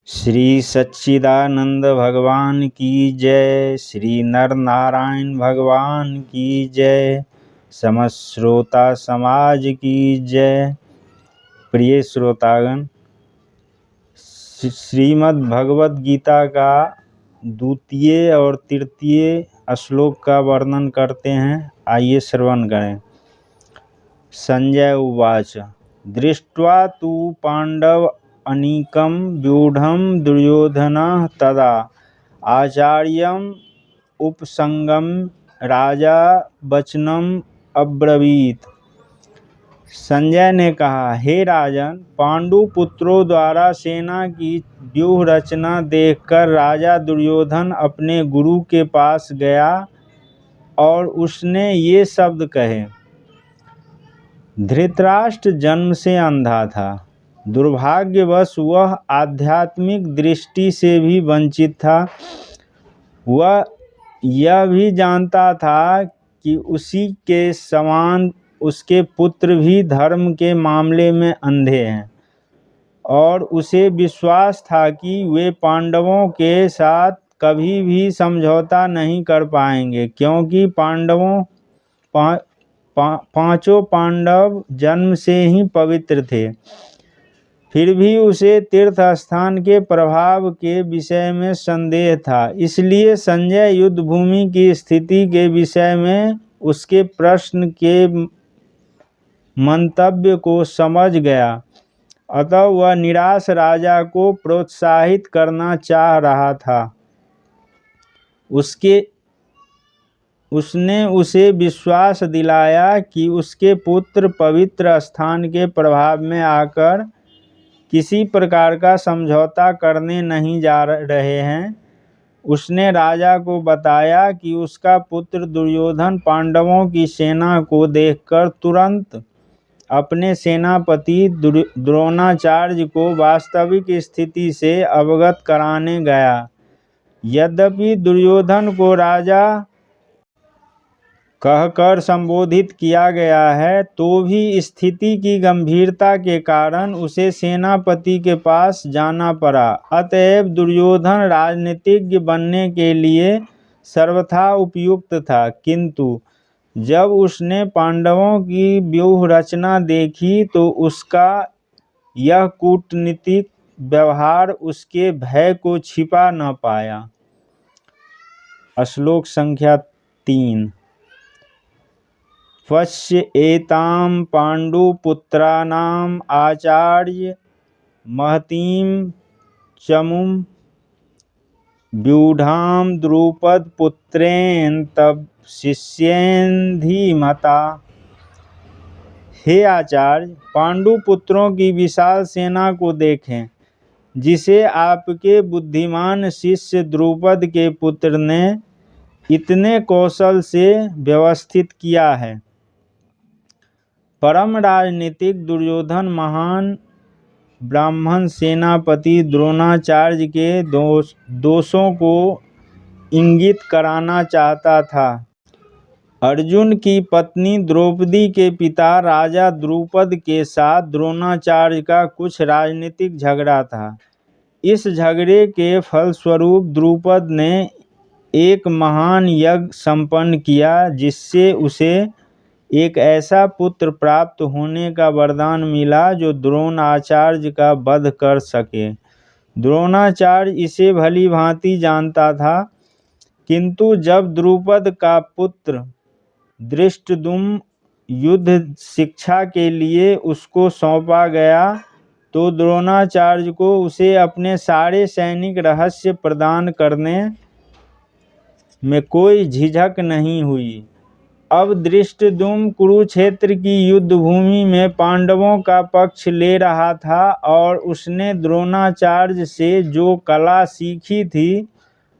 श्री सच्चिदानंद भगवान की जय। श्री नर नारायण भगवान की जय। समस्त श्रोता समाज की जय। प्रिय श्रोतागण, श्रीमद् भगवत गीता का द्वितीय और तृतीय श्लोक का वर्णन करते हैं। आइए श्रवण करें। संजय उवाच दृष्ट्वा तु पांडव अनीकं व्यूढ़ं दुर्योधनः तदा आचार्यम् उपसंगम्य राजा वचनम् अब्रवीत। संजय ने कहा, हे राजन, पांडु पुत्रों द्वारा सेना की व्यूह रचना देखकर राजा दुर्योधन अपने गुरु के पास गया और उसने ये शब्द कहे। धृतराष्ट्र जन्म से अंधा था। दुर्भाग्यवश वह आध्यात्मिक दृष्टि से भी वंचित था। वह यह भी जानता था कि उसी के समान उसके पुत्र भी धर्म के मामले में अंधे हैं और उसे विश्वास था कि वे पांडवों के साथ कभी भी समझौता नहीं कर पाएंगे, क्योंकि पांचों पांडव जन्म से ही पवित्र थे। फिर भी उसे तीर्थ स्थान के प्रभाव के विषय में संदेह था। इसलिए संजय युद्ध भूमि की स्थिति के विषय में उसके प्रश्न के मंतव्य को समझ गया। अतः वह निराश राजा को प्रोत्साहित करना चाह रहा था। उसने उसे विश्वास दिलाया कि उसके पुत्र पवित्र स्थान के प्रभाव में आकर किसी प्रकार का समझौता करने नहीं जा रहे हैं। उसने राजा को बताया कि उसका पुत्र दुर्योधन पांडवों की सेना को देखकर तुरंत अपने सेनापति द्रोणाचार्य को वास्तविक स्थिति से अवगत कराने गया। यद्यपि दुर्योधन को राजा कहकर संबोधित किया गया है, तो भी स्थिति की गंभीरता के कारण उसे सेनापति के पास जाना पड़ा। अतएव दुर्योधन राजनीतिज्ञ बनने के लिए सर्वथा उपयुक्त था, किंतु जब उसने पांडवों की व्यूह रचना देखी तो उसका यह कूटनीतिक व्यवहार उसके भय को छिपा न पाया। श्लोक संख्या 3। पश्य एतां पांडुपुत्राणाम् आचार्य महतीं चमुं व्यूढ़ां द्रुपदपुत्रेण तब शिष्येन धीमता। हे आचार्य, पांडु पुत्रों की विशाल सेना को देखें, जिसे आपके बुद्धिमान शिष्य द्रुपद के पुत्र ने इतने कौशल से व्यवस्थित किया है। परम राजनीतिक दुर्योधन महान ब्राह्मण सेनापति द्रोणाचार्य के दोषों को इंगित कराना चाहता था। अर्जुन की पत्नी द्रौपदी के पिता राजा द्रुपद के साथ द्रोणाचार्य का कुछ राजनीतिक झगड़ा था। इस झगड़े के फलस्वरूप द्रुपद ने एक महान यज्ञ संपन्न किया, जिससे उसे एक ऐसा पुत्र प्राप्त होने का वरदान मिला जो द्रोणाचार्य का वध कर सके। द्रोणाचार्य इसे भली भांति जानता था, किंतु जब द्रुपद का पुत्र धृष्टद्युम्न युद्ध शिक्षा के लिए उसको सौंपा गया, तो द्रोणाचार्य को उसे अपने सारे सैनिक रहस्य प्रदान करने में कोई झिझक नहीं हुई। अब धृष्टद्युम्न कुरुक्षेत्र की युद्ध भूमि में पांडवों का पक्ष ले रहा था और उसने द्रोणाचार्य से जो कला सीखी थी,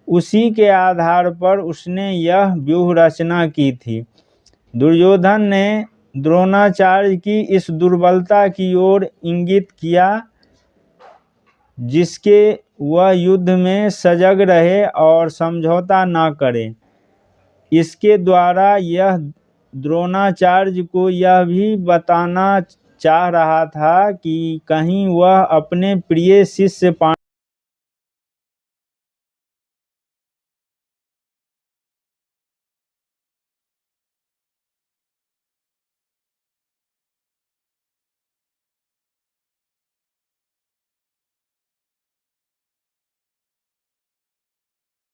उसी के आधार पर उसने यह व्यूह रचना की थी। दुर्योधन ने द्रोणाचार्य की इस दुर्बलता की ओर इंगित किया, जिसके वह युद्ध में सजग रहे और समझौता न करे। इसके द्वारा यह द्रोणाचार्य को यह भी बताना चाह रहा था कि कहीं वह अपने प्रिय शिष्य